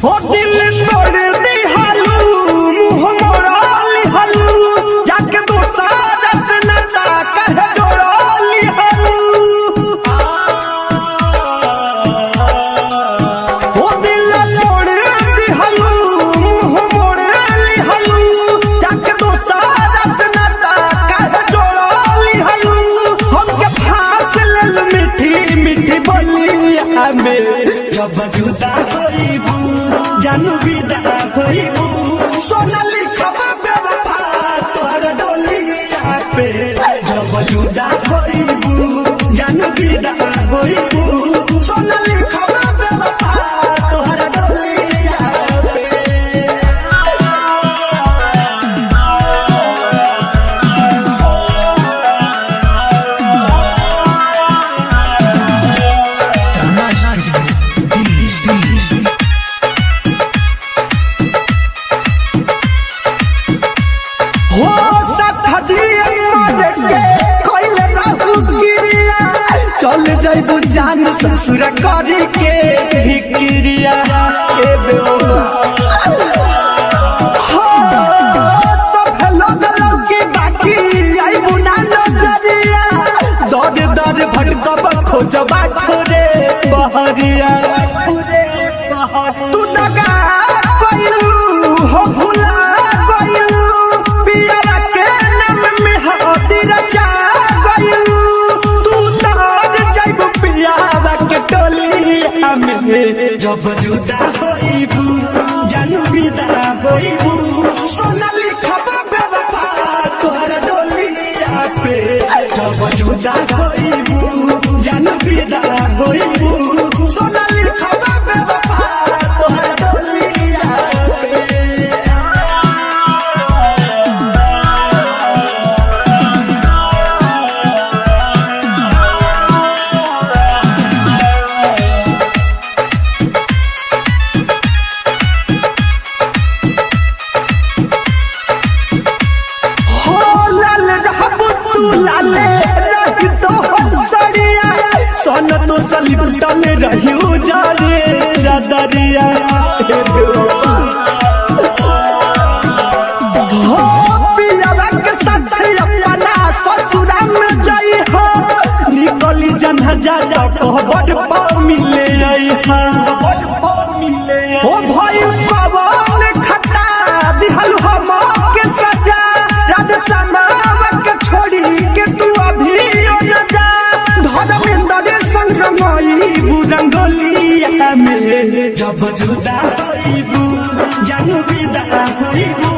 हो दिल तोड़ दी हालू मुँह मोड़ा ली हालू जाके दोसारा से नचा कह जोड़ा ली हालू हो दिल तोड़ दी हालू मुँह मोड़ा ली हालू जाके दोसारा से नचा कह जोड़ा ली हालू हमके फांस ले मीठी मीठी बोलिया में जब जुदा होइबू जानू विदा होइबू सोनाली खबा बेवफा तोहर डोलिया पे जब जुदा होइबू जानू विदा होइबू सोनाली खबा बेवफा तोहर डोलिया पे हो सब हजिए मारे के कोइले रहू गिरिया चल जाइबू जान ससुर करी के भिक्रिया ए बेवफा हो सब लोग लौकी बाकी आइबू ना नजरिया दर दर भटकब खोजबा छोरे बहरिया तू दगा कइलू हो भुला गइलू पिया के नाम में हदी रचा गइलू तू तार जाइबू पिया के टोलिया में जब जुदा होइबू जानू विदा होइबू सोनाली खबा बेवफा तोहर डोलिया पे जब जुदा होइबू जानू विदा होइबू सोनाली खबा बेवफा तोहर डोलिया पे हो लाल रहबू तू लाले रही तो हसड़िया सोन तो सलीब डाले रहियो जारे चादरिया हे बेवफा हो पियावा के साथ अपना ससुरा में जाई हो निकली जनहजा जा तो बड़ पा मिले आई हा हो भाई पवन खटा दिहल हम के सजा रात समावा के छोड़ी के तू अभी न जा धर्मेंद्र संग रंगोली रंगोलिया में जब जुदा होइबू जानू विदा होइबू